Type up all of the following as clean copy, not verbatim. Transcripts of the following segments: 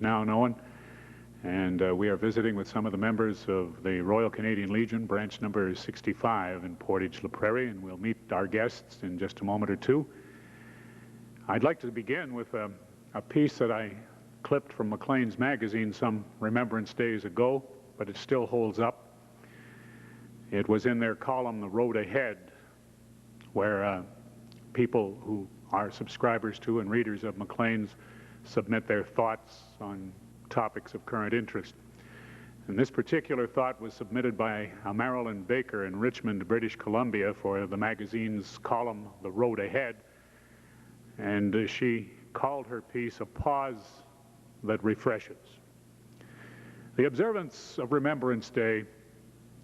now known. And we are visiting with some of the members of the Royal Canadian Legion, branch number 65 in Portage, Prairie, and we'll meet our guests in just a moment or two. I'd like to begin with a piece that I clipped from Maclean's magazine some Remembrance Days ago, but it still holds up. It was in their column, The Road Ahead, where people who are subscribers to and readers of Maclean's submit their thoughts on topics of current interest. And this particular thought was submitted by Marilyn Baker in Richmond, British Columbia, for the magazine's column, The Road Ahead. And she called her piece A Pause That Refreshes. The observance of Remembrance Day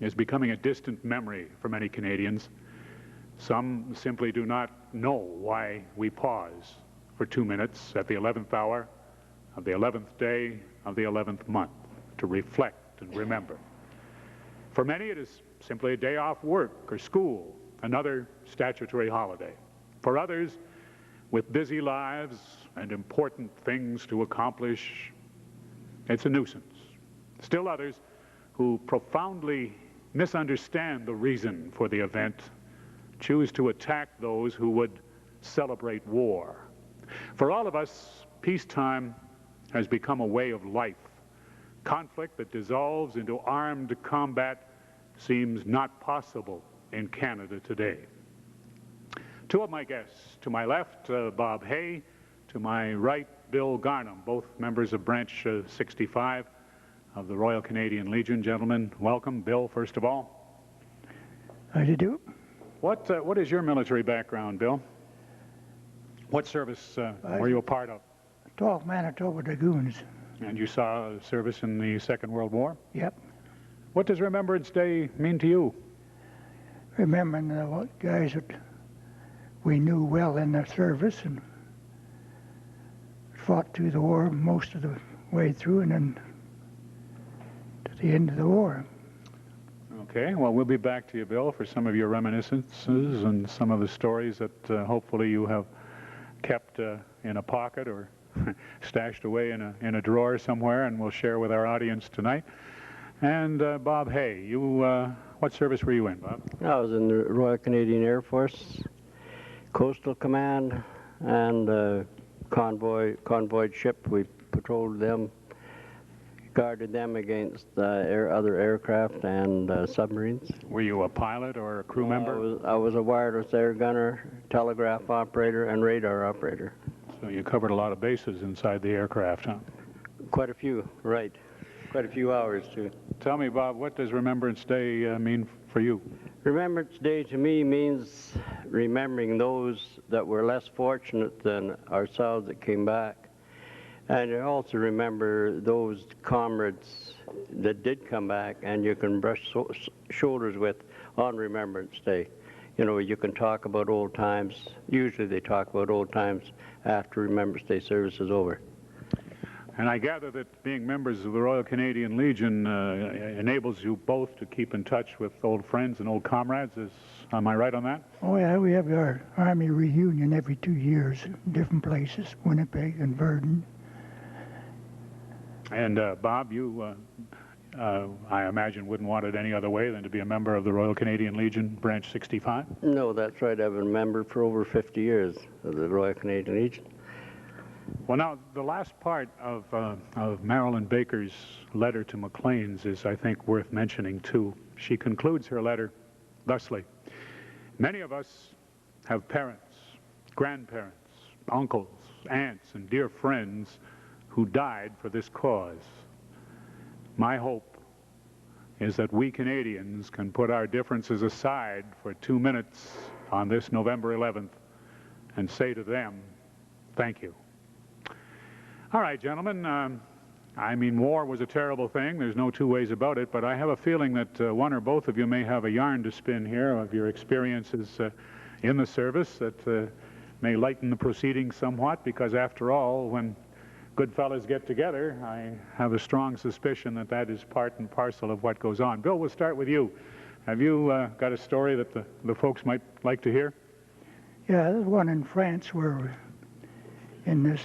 is becoming a distant memory for many Canadians. Some simply do not know why we pause for 2 minutes at the 11th hour of the 11th day of the 11th month to reflect and remember. For many, it is simply a day off work or school, another statutory holiday. For others, with busy lives and important things to accomplish, it's a nuisance. Still others who profoundly misunderstand the reason for the event choose to attack those who would celebrate war. For all of us, peacetime has become a way of life. Conflict that dissolves into armed combat seems not possible in Canada today. Two of my guests, to my left, Bob Hay, to my right, Bill Garnham, both members of Branch 65 of the Royal Canadian Legion. Gentlemen, welcome. Bill, first of all. How do you do? What is your military background, Bill? What service were you a part of? 12 Manitoba Dragoons. And you saw service in the Second World War? Yep. What does Remembrance Day mean to you? Remembering the guys that we knew well in the service and fought through the war most of the way through and then to the end of the war. Okay, well, we'll be back to you, Bill, for some of your reminiscences and some of the stories that hopefully you have kept in a pocket or stashed away in a drawer somewhere, and we'll share with our audience tonight. And Bob Hay, you, what service were you in, Bob? I was in the Royal Canadian Air Force, Coastal Command, and convoy ship. We patrolled them, guarded them against other aircraft and submarines. Were you a pilot or a crew member? I was a wireless air gunner, telegraph operator, and radar operator. So you covered a lot of bases inside the aircraft, huh? Quite a few, right. Quite a few hours, too. Tell me, Bob, what does Remembrance Day mean for you? Remembrance Day to me means remembering those that were less fortunate than ourselves that came back. And you also remember those comrades that did come back and you can brush shoulders with on Remembrance Day. You know, you can talk about old times. Usually they talk about old times after Remembrance Day service is over. And I gather that being members of the Royal Canadian Legion enables you both to keep in touch with old friends and old comrades. Am I right on that? Oh yeah, we have our Army reunion every 2 years in different places, Winnipeg and Verdun. And Bob, you, I imagine, wouldn't want it any other way than to be a member of the Royal Canadian Legion, Branch 65? No, that's right. I've been a member for over 50 years of the Royal Canadian Legion. Well, now, the last part of Marilyn Baker's letter to Maclean's is, I think, worth mentioning, too. She concludes her letter thusly. Many of us have parents, grandparents, uncles, aunts, and dear friends who died for this cause. My hope is that we Canadians can put our differences aside for 2 minutes on this November 11th and say to them, thank you. All right, gentlemen, I mean, war was a terrible thing. There's no two ways about it, but I have a feeling that one or both of you may have a yarn to spin here of your experiences in the service that may lighten the proceedings somewhat, because after all, when good fellas get together, I have a strong suspicion that that is part and parcel of what goes on. Bill, we'll start with you. Have you got a story that the folks might like to hear? Yeah, there's one in France where in this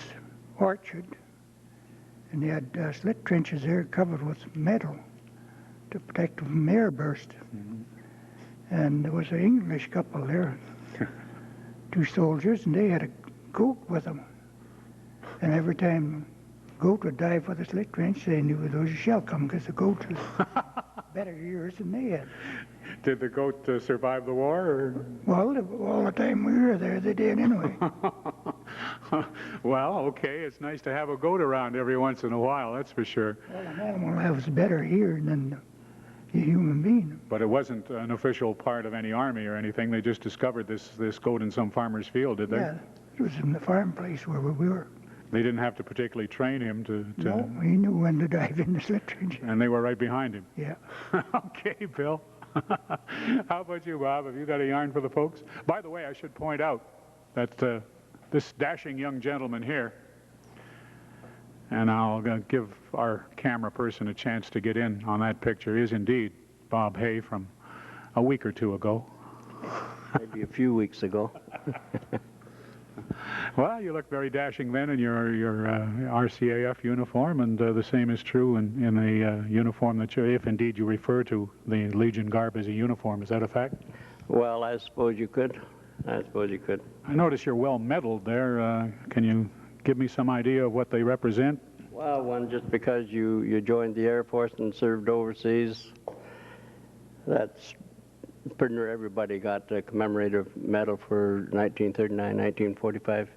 orchard, and they had slit trenches there covered with metal to protect them from airburst. And there was an English couple there, two soldiers, and they had a goat with them. And every time a goat would dive for the slit trench, they knew there was a shell coming because the goat was better years than they had. Did the goat survive the war? Or? Well, all the time we were there, they did anyway. Well, okay, it's nice to have a goat around every once in a while, that's for sure. Well, an animal has better hearing than a human being. But it wasn't an official part of any army or anything. They just discovered this goat in some farmer's field, did they? Yeah, it was in the farm place where we were. They didn't have to particularly train him to... No, he knew when to dive in the slit trench. And they were right behind him. Yeah. Okay, Bill. How about you, Bob? Have you got a yarn for the folks? By the way, I should point out that this dashing young gentleman here, and I'll give our camera person a chance to get in on that picture, is indeed Bob Hay from a week or two ago. Maybe a few weeks ago. Well, you look very dashing then in your RCAF uniform, and the same is true in the uniform that you, if indeed you refer to the Legion garb as a uniform. Is that a fact? Well, I suppose you could. I suppose you could. I notice you're well medaled there. Can you give me some idea of what they represent? Well, one, just because you joined the Air Force and served overseas, that's pretty near everybody got a commemorative medal for 1939, 1945,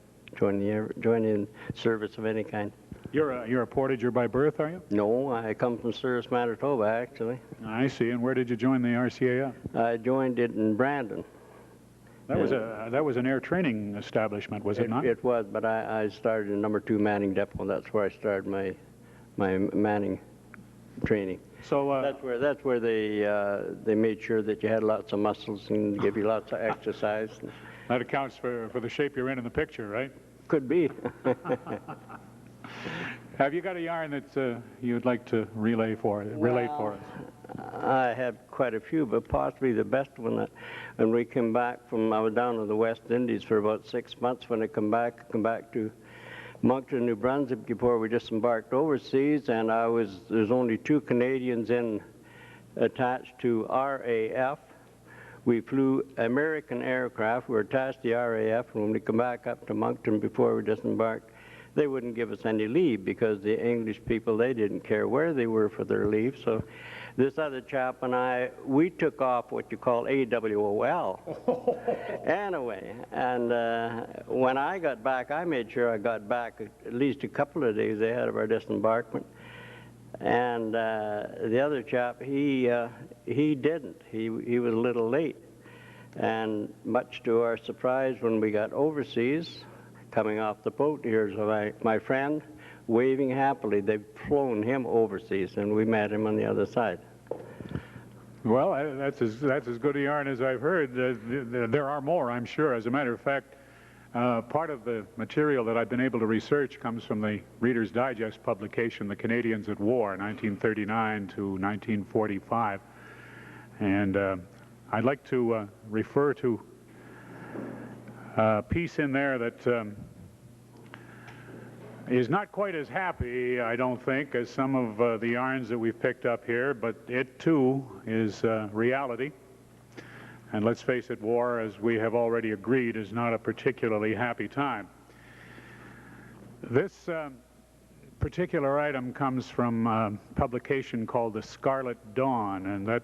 joining service of any kind. You're a Portager by birth, are you? No, I come from Service, Manitoba, actually. I see. And where did you join the RCAF? I joined it in Brandon. That was an air training establishment, was it not? It was, but I started in number 2 Manning Depot. That's where I started my Manning training. So That's where they made sure that you had lots of muscles and give you lots of exercise. that accounts for the shape you're in the picture, right? Could be. Have you got a yarn that you'd like to relate for us? I have quite a few, but possibly the best one that when we came back I was down in the West Indies for about 6 months. When I come back to Moncton, New Brunswick before we disembarked overseas, and there's only 2 Canadians attached to RAF. We flew American aircraft. We were attached to the RAF, and when we come back up to Moncton before we disembarked, they wouldn't give us any leave because the English people, they didn't care where they were for their leave. So this other chap and we took off what you call AWOL. Anyway, and when I got back, I made sure I got back at least a couple of days ahead of our disembarkment. And the other chap, he didn't. He was a little late. And much to our surprise, when we got overseas, coming off the boat, here's my friend waving happily. They've flown him overseas, and we met him on the other side. Well, that's as good a yarn as I've heard. There are more, I'm sure. As a matter of fact, part of the material that I've been able to research comes from the Reader's Digest publication, The Canadians at War, 1939 to 1945. And I'd like to refer to a piece in there that is not quite as happy, I don't think, as some of the yarns that we've picked up here, but it too is reality. And let's face it, war, as we have already agreed, is not a particularly happy time. This particular item comes from a publication called The Scarlet Dawn, and that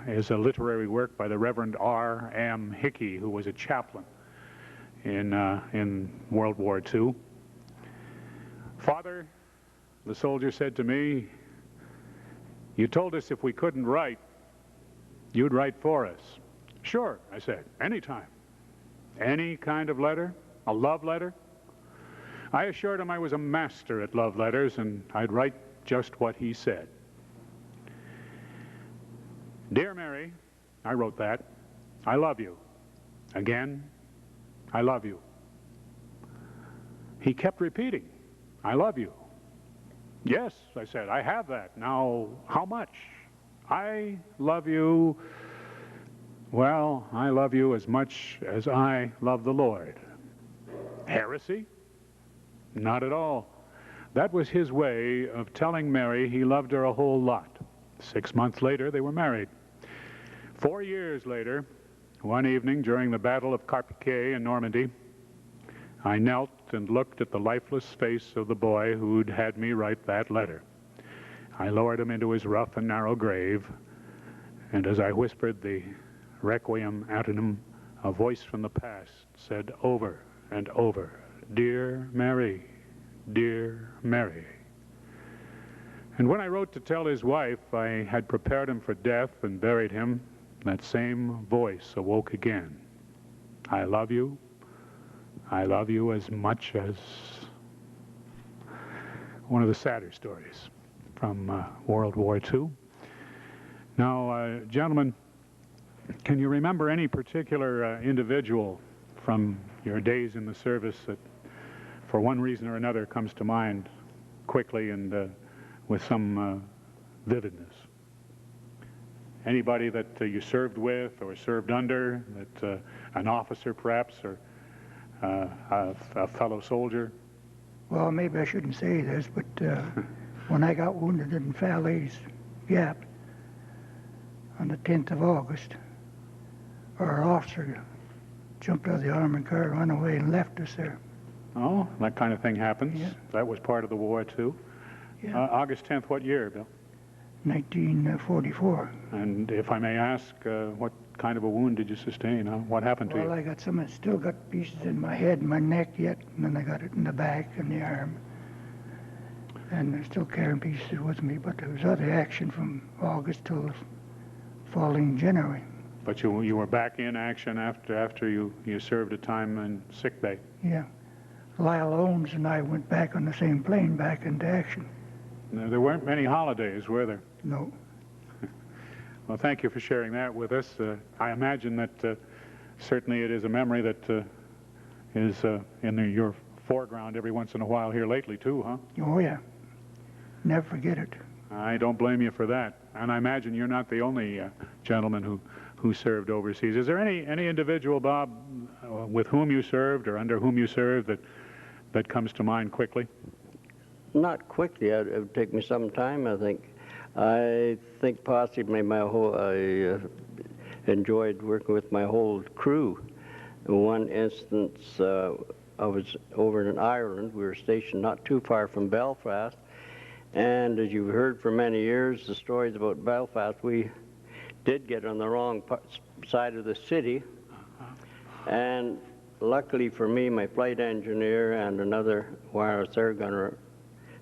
is a literary work by the Reverend R.M. Hickey, who was a chaplain in World War II. Father, the soldier said to me, you told us if we couldn't write, you'd write for us. Sure, I said, anytime. Any kind of letter, a love letter. I assured him I was a master at love letters, and I'd write just what he said. Dear Mary, I wrote that, I love you. Again, I love you. He kept repeating, I love you. Yes, I said, I have that. Now, how much? I love you. Well, I love you as much as I love the Lord. Heresy? Not at all. That was his way of telling Mary he loved her a whole lot. 6 months later, they were married. 4 years later, one evening during the Battle of Carpiquet in Normandy, I knelt and looked at the lifeless face of the boy who'd had me write that letter. I lowered him into his rough and narrow grave, and as I whispered the Requiem Aeternam, a voice from the past said over and over, "Dear Mary, dear Mary." And when I wrote to tell his wife I had prepared him for death and buried him, that same voice awoke again. I love you as much as... One of the sadder stories from World War II. Now, gentlemen, can you remember any particular individual from your days in the service that, for one reason or another, comes to mind quickly and with some vividness? Anybody that you served with or served under, that an officer perhaps, or a fellow soldier? Well, maybe I shouldn't say this, but when I got wounded in Falaise Gap on the 10th of August, our officer jumped out of the armored car, ran away, and left us there. Oh, that kind of thing happens. Yeah. That was part of the war, too. Yeah. August 10th, what year, Bill? 1944. And if I may ask, what kind of a wound did you sustain? What happened to Well, you? I got some, I still got pieces in my head and my neck yet, and then I got it in the back and the arm. And I'm still carrying pieces with me, but there was other action from August till the following January. But you were back in action after you served a time in sick bay. Yeah. Llyal Owens and I went back on the same plane back into action. Now, there weren't many holidays, were there? No. Well, thank you for sharing that with us. I imagine that certainly it is a memory that is in your foreground every once in a while here lately, too, huh? Oh, yeah. Never forget it. I don't blame you for that. And I imagine you're not the only gentleman who served overseas. Is there any individual, Bob, with whom you served or under whom you served that comes to mind quickly? Not quickly. It would take me some time, I think. I think possibly I enjoyed working with my whole crew. In one instance, I was over in Ireland. We were stationed not too far from Belfast. And as you've heard for many years, the stories about Belfast, we did get on the wrong side of the city. And luckily for me, my flight engineer and another wireless air gunner,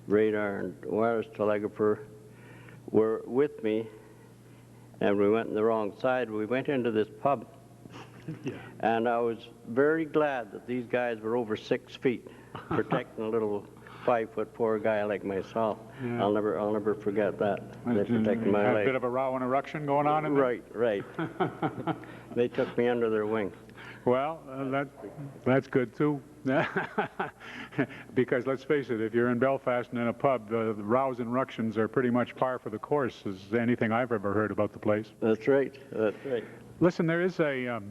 radar and wireless telegrapher were with me, and we went on the wrong side. We went into this pub, yeah. And I was very glad that these guys were over 6 feet, protecting a little 5'4" guy like myself. Yeah. I'll never forget that. They protected my leg. A bit of a row and a ruction going on in there? Right. They took me under their wing. Well, that's good too. Because let's face it, if you're in Belfast and in a pub, the rows and ructions are pretty much par for the course as anything I've ever heard about the place. That's right. Listen, there is a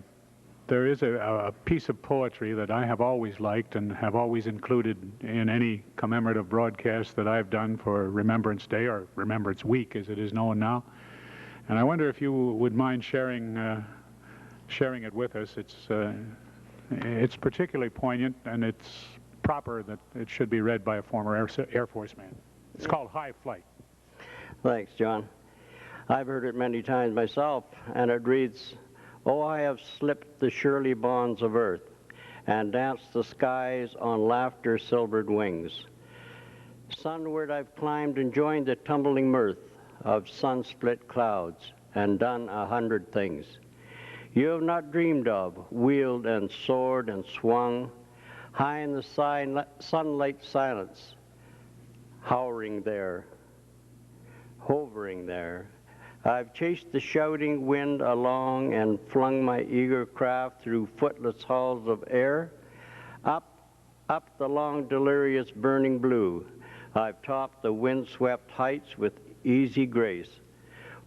piece of poetry that I have always liked and have always included in any commemorative broadcast that I've done for Remembrance Day, or Remembrance Week as it is known now. And I wonder if you would mind sharing it with us. It's particularly poignant, and it's proper that it should be read by a former Air Force man. It's called High Flight. Thanks, John. I've heard it many times myself, and it reads, "Oh, I have slipped the surely bonds of earth, and danced the skies on laughter silvered wings. Sunward I've climbed and joined the tumbling mirth of sun-split clouds, and done 100 things you have not dreamed of, wheeled and soared and swung, high in the sunlight silence, hovering there. I've chased the shouting wind along and flung my eager craft through footless halls of air, up the long delirious burning blue. I've topped the wind-swept heights with easy grace,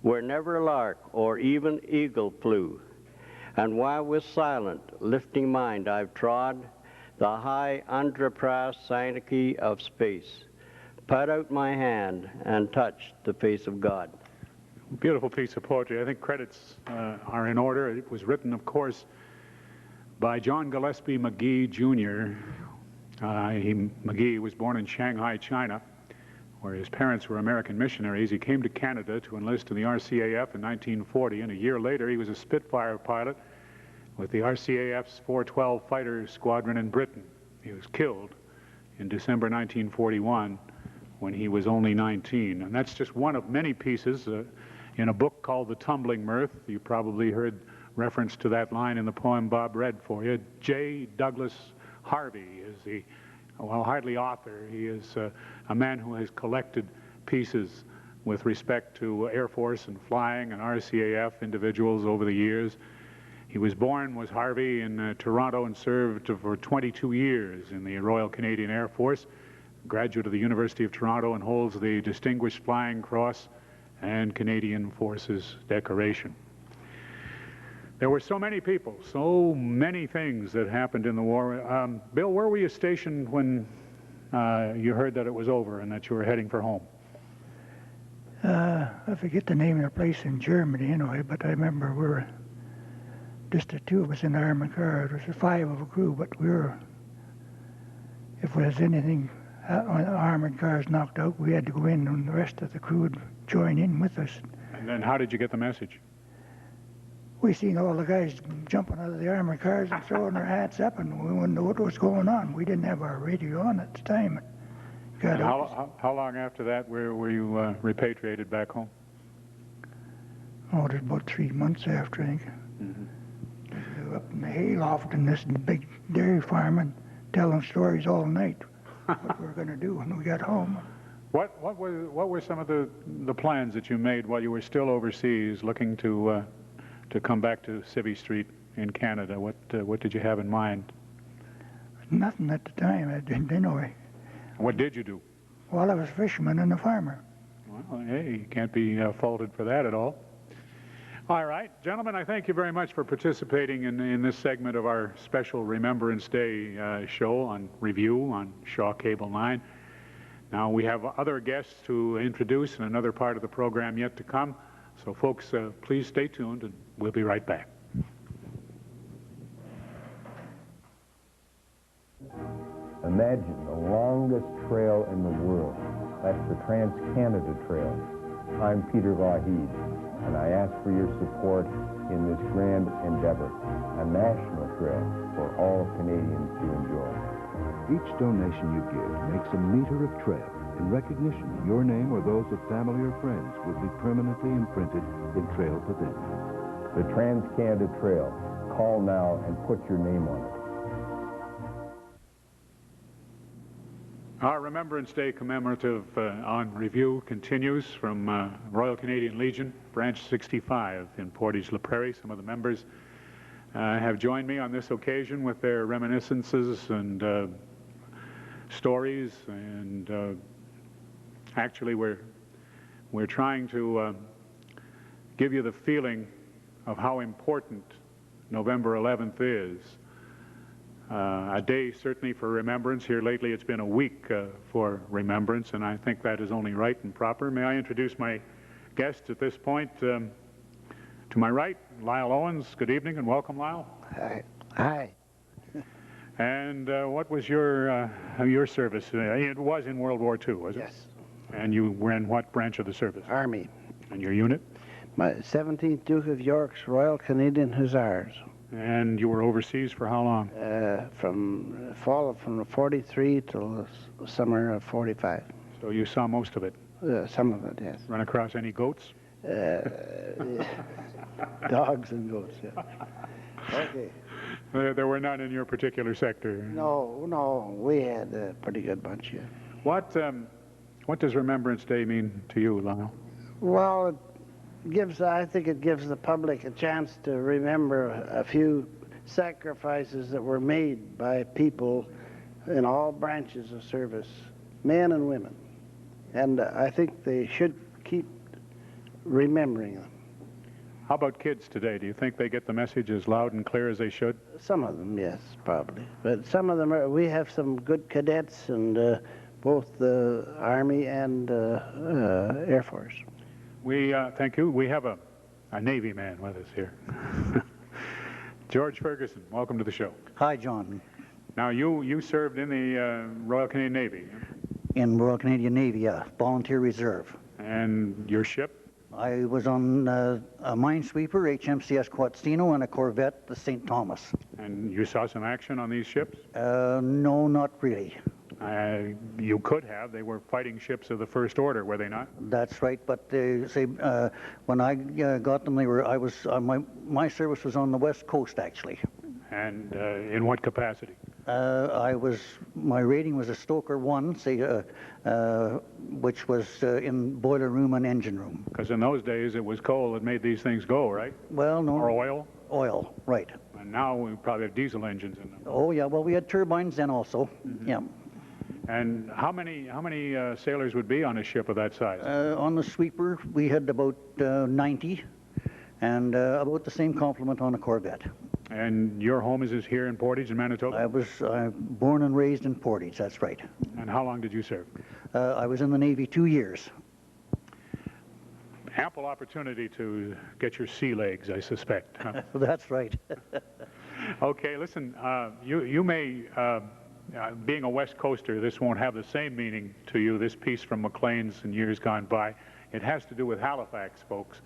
where never lark or even eagle flew. And while with silent, lifting mind I've trod the high unsurpassed sanctity of space, put out my hand and touched the face of God. Beautiful piece of poetry. I think credits are in order. It was written, of course, by John Gillespie McGee, Jr. McGee was born in Shanghai, China, where his parents were American missionaries. He came to Canada to enlist in the RCAF in 1940, and a year later he was a Spitfire pilot with the RCAF's 412 Fighter Squadron in Britain. He was killed in December 1941 when he was only 19. And that's just one of many pieces in a book called The Tumbling Mirth. You probably heard reference to that line in the poem Bob read for you. J. Douglas Harvey is the, well, hardly author. He is a man who has collected pieces with respect to Air Force and flying and RCAF individuals over the years. He was Harvey, in Toronto, and served for 22 years in the Royal Canadian Air Force, graduate of the University of Toronto, and holds the Distinguished Flying Cross and Canadian Forces decoration. There were so many people, so many things that happened in the war. Bill, where were you stationed when you heard that it was over and that you were heading for home? I forget the name of the place in Germany anyway, but I remember we were just the two of us in the armored car. There was 5 of a crew, but we were, if there was anything on the armored cars knocked out, we had to go in and the rest of the crew would join in with us. And then how did you get the message? We seen all the guys jumping out of the armored cars and throwing their hats up, and we wouldn't know what was going on. We didn't have our radio on at the time. And how long after that were you repatriated back home? Oh, it was about 3 months after, I think. Mm-hmm. We were up in the hayloft in this big dairy farm and telling stories all night what we were going to do when we got home. What were some of the plans that you made while you were still overseas, looking to come back to Civvy Street in Canada? What did you have in mind? Nothing at the time. I didn't anyway. What did you do? Well, I was a fisherman and a farmer. Well, hey, you can't be faulted for that at all. All right, gentlemen, I thank you very much for participating in this segment of our special Remembrance Day show on review on Shaw Cable 9. Now, we have other guests to introduce in another part of the program yet to come. So, folks, please stay tuned, and we'll be right back. Imagine the longest trail in the world. That's the Trans-Canada Trail. I'm Peter Vahid, and I ask for your support in this grand endeavor, a national trail for all Canadians to enjoy. Each donation you give makes a meter of trail. In recognition, your name or those of family or friends will be permanently imprinted in trail pavilions. The Trans-Canada Trail. Call now and put your name on it. Our Remembrance Day commemorative on review continues from Royal Canadian Legion, Branch 65 in Portage, Prairie. Some of the members have joined me on this occasion with their reminiscences and stories, and actually we're trying to give you the feeling of how important November 11th is. A day certainly for remembrance. Here lately it's been a week for remembrance, and I think that is only right and proper. May I introduce my guests at this point? To my right, Llyal Owens. Good evening and welcome, Llyal. Hi. Hi. And what was your service? It was in World War II, was it? Yes. And you were in what branch of the service? Army. And your unit? My 17th Duke of York's Royal Canadian Hussars. And you were overseas for how long? From fall from 43 till summer of 45. So you saw most of it? Some of it, yes. Run across any goats? Dogs and goats, yeah. Okay. There were none in your particular sector? No, we had a pretty good bunch, yeah. What does Remembrance Day mean to you, Llyal? Well, I think it gives the public a chance to remember a few sacrifices that were made by people in all branches of service, men and women. And I think they should keep remembering them. How about kids today? Do you think they get the message as loud and clear as they should? Some of them, yes, probably. But some of them we have some good cadets and both the Army and Air Force. We thank you. We have a Navy man with us here. George Ferguson, welcome to the show. Hi, John. Now, you served in the Royal Canadian Navy. In Royal Canadian Navy, yeah, Volunteer Reserve. And your ship? I was on a minesweeper, HMCS Quatsino, and a corvette, the St. Thomas. And you saw some action on these ships? No, not really. You could have. They were fighting ships of the First Order, were they not? That's right, but when I got them, my service was on the West Coast, actually. And in what capacity? My rating was a Stoker 1, which was in boiler room and engine room. Because in those days it was coal that made these things go, right? Well, no. Or oil? Oil, right. And now we probably have diesel engines in them. Oh, yeah, well, we had turbines then also, yeah. And how many sailors would be on a ship of that size? On the sweeper, we had about 90, and about the same complement on a corvette. And your home is here in Portage in Manitoba? I was born and raised in Portage, that's right. And how long did you serve? I was in the Navy 2 years. Ample opportunity to get your sea legs, I suspect. Huh? That's right. Okay, listen, you may, being a West Coaster, this won't have the same meaning to you, this piece from Maclean's in years gone by. It has to do with Halifax, folks.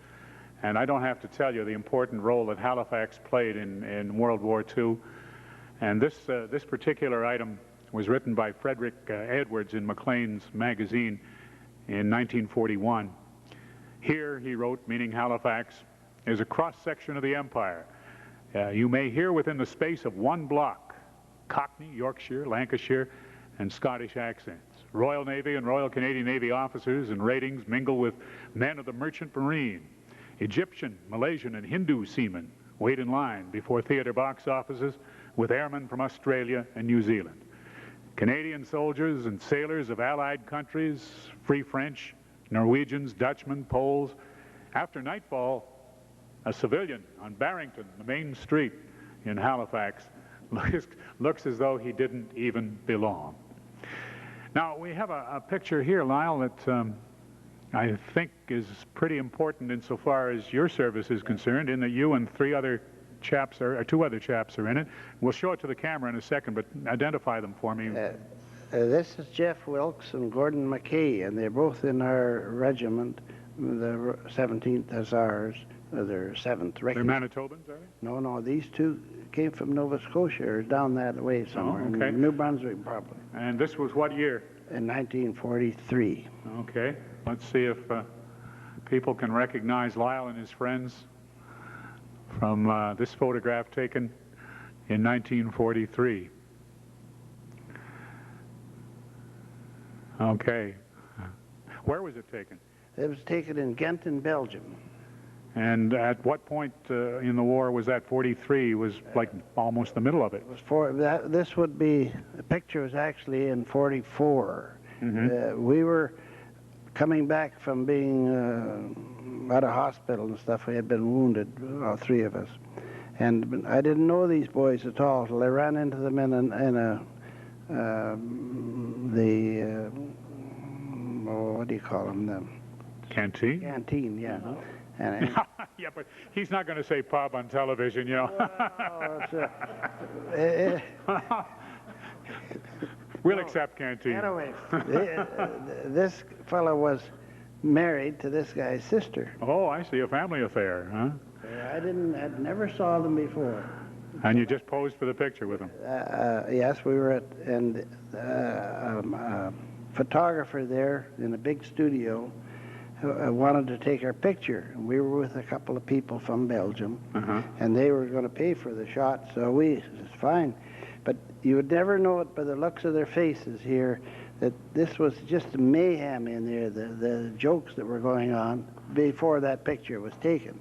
And I don't have to tell you the important role that Halifax played in World War II. And this particular item was written by Frederick Edwards in Maclean's magazine in 1941. Here, he wrote, meaning Halifax, is a cross-section of the empire. You may hear within the space of one block Cockney, Yorkshire, Lancashire, and Scottish accents. Royal Navy and Royal Canadian Navy officers and ratings mingle with men of the merchant marine. Egyptian, Malaysian, and Hindu seamen wait in line before theater box offices with airmen from Australia and New Zealand. Canadian soldiers and sailors of allied countries, Free French, Norwegians, Dutchmen, Poles. After nightfall, a civilian on Barrington, the main street in Halifax, looks as though he didn't even belong. Now, we have a picture here, Llyal, that I think is pretty important insofar as your service is concerned, in that you and two other chaps are in it. We'll show it to the camera in a second, but identify them for me. This is Jeff Wilkes and Gordon McKay, and they're both in our regiment, the 17th Hussars, their 7th Regiment. They're Manitobans, are they? No, these two came from Nova Scotia, or down that way somewhere, okay. in New Brunswick, probably. And this was what year? In 1943. Okay, let's see if people can recognize Llyal and his friends from this photograph taken in 1943. Okay. Where was it taken? It was taken in Ghent in Belgium. And at what point in the war was that? 43 was like almost the middle of it. It was this would be, the picture was actually in 44. Mm-hmm. We were coming back from being out of hospital and stuff. We had been wounded, all three of us. And I didn't know these boys at all till I ran into them what do you call them? The Canteen? Canteen, yeah. Yeah, but he's not going to say pub on television, you know. We'll accept canteen. Anyway, this fellow was married to this guy's sister. Oh, I see, a family affair, huh? I'd never saw them before. And you just posed for the picture with them? Yes, we were a photographer there in a big studio wanted to take our picture. And we were with a couple of people from Belgium, and they were going to pay for the shot, so it's fine. But you would never know it by the looks of their faces here that this was just mayhem in there, the jokes that were going on before that picture was taken.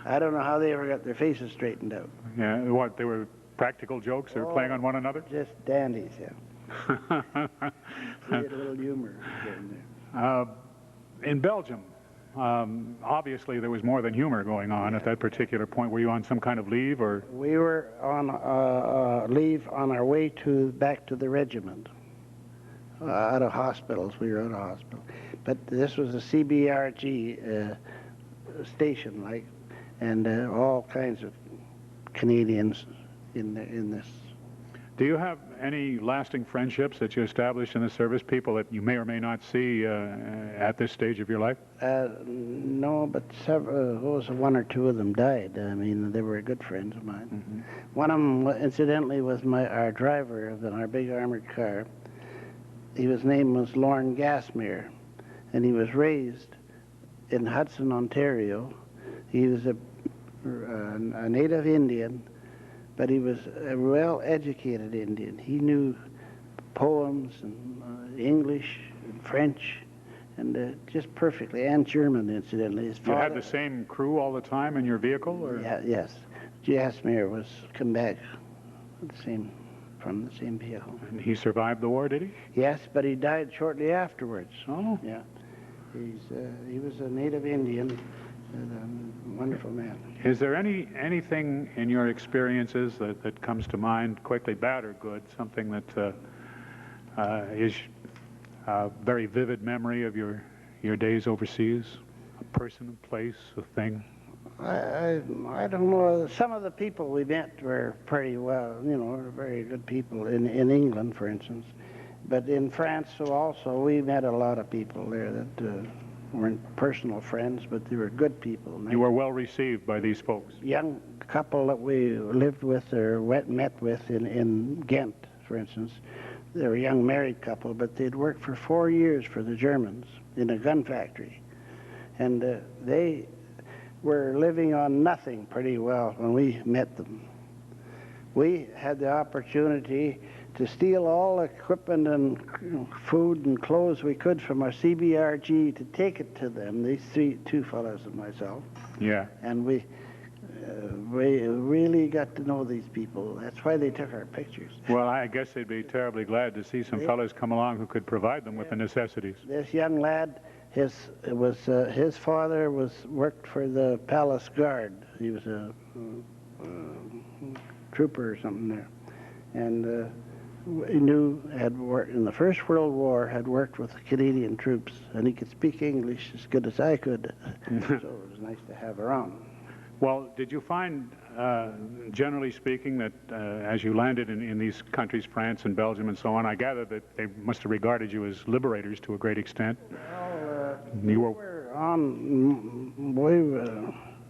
I don't know how they ever got their faces straightened out. Yeah, what, they were practical jokes? They were playing on one another? Just dandies, yeah. We had a little humor in there. In Belgium, obviously there was more than humor going on at that particular point. Were you on some kind of leave, or? We were on leave on our way back to the regiment. out of hospitals. We were out of hospital. But this was a CBRG station, like, and all kinds of Canadians in this. Do you have any lasting friendships that you established in the service, people that you may or may not see at this stage of your life? No, but one or two of them died. I mean, they were good friends of mine. Mm-hmm. One of them, incidentally, was our driver of our big armored car. His name was Lorne Gasmere, and he was raised in Hudson, Ontario. He was a native Indian, but he was a well-educated Indian. He knew poems and English and French, and just perfectly, and German, incidentally. His father, you had the same crew all the time in your vehicle? Or? Yeah, yes. Jasmine was come back from the same vehicle. And he survived the war, did he? Yes, but he died shortly afterwards. Oh. Yeah. He was a native Indian. A wonderful man. Is there anything in your experiences that comes to mind, quickly, bad or good, something that is a very vivid memory of your days overseas? A person, a place, a thing? I don't know. Some of the people we met were pretty well, very good people in England, for instance. But in France also, we met a lot of people there that weren't personal friends, but they were good people. You were well received by these folks? Young couple that we lived with or met with in Ghent, for instance. They were a young married couple, but they'd worked for 4 years for the Germans in a gun factory. And they were living on nothing pretty well when we met them. We had the opportunity to steal all equipment and food and clothes we could from our CBRG to take it to them, these two fellows and myself. Yeah. And we really got to know these people. That's why they took our pictures. Well, I guess they'd be terribly glad to see some fellows come along who could provide them with the necessities. This young lad, his father worked for the Palace Guard. He was a trooper or something there. And he had worked in the First World War, had worked with the Canadian troops, and he could speak English as good as I could. So it was nice to have around. Well, did you find, generally speaking, that as you landed in these countries, France and Belgium and so on, I gather that they must have regarded you as liberators to a great extent? Well, we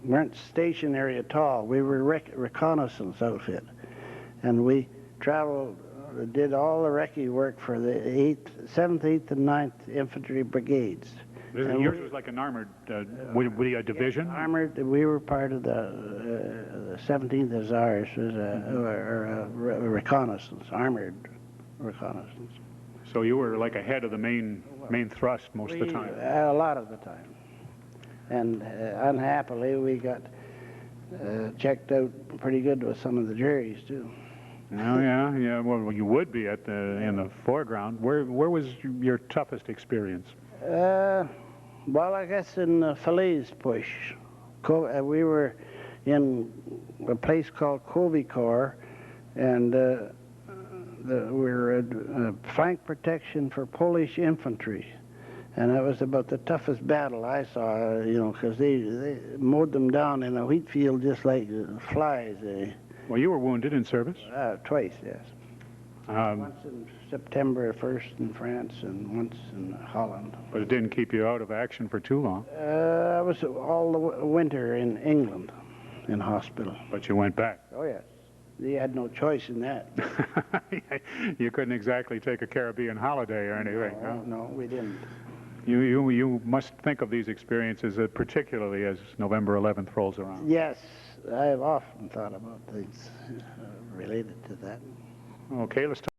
weren't stationary at all. We were reconnaissance outfit, and we traveled, did all the recce work for the 7th, 8th, and 9th Infantry Brigades. Yours was like an armored, a division? Yeah, armored. We were part of the 17th Hussars, was a reconnaissance, armored reconnaissance. So you were like ahead of the main thrust most of the time? A lot of the time. And unhappily, we got checked out pretty good with some of the juries, too. Oh, yeah. Well, you would be in the foreground. Where was your toughest experience? Well, I guess in Falaise Push. We were in a place called Kovicor, and we were flank protection for Polish infantry. And that was about the toughest battle I saw, because they mowed them down in a wheat field just like flies. Well, you were wounded in service? Twice, yes. Once in September 1st in France and once in Holland. But it didn't keep you out of action for too long? I was all the winter in England in hospital. But you went back? Oh, yes. You had no choice in that. You couldn't exactly take a Caribbean holiday or anything, huh? No, we didn't. You must think of these experiences particularly as November 11th rolls around. Yes, I've often thought about things related to that. Okay, let's talk.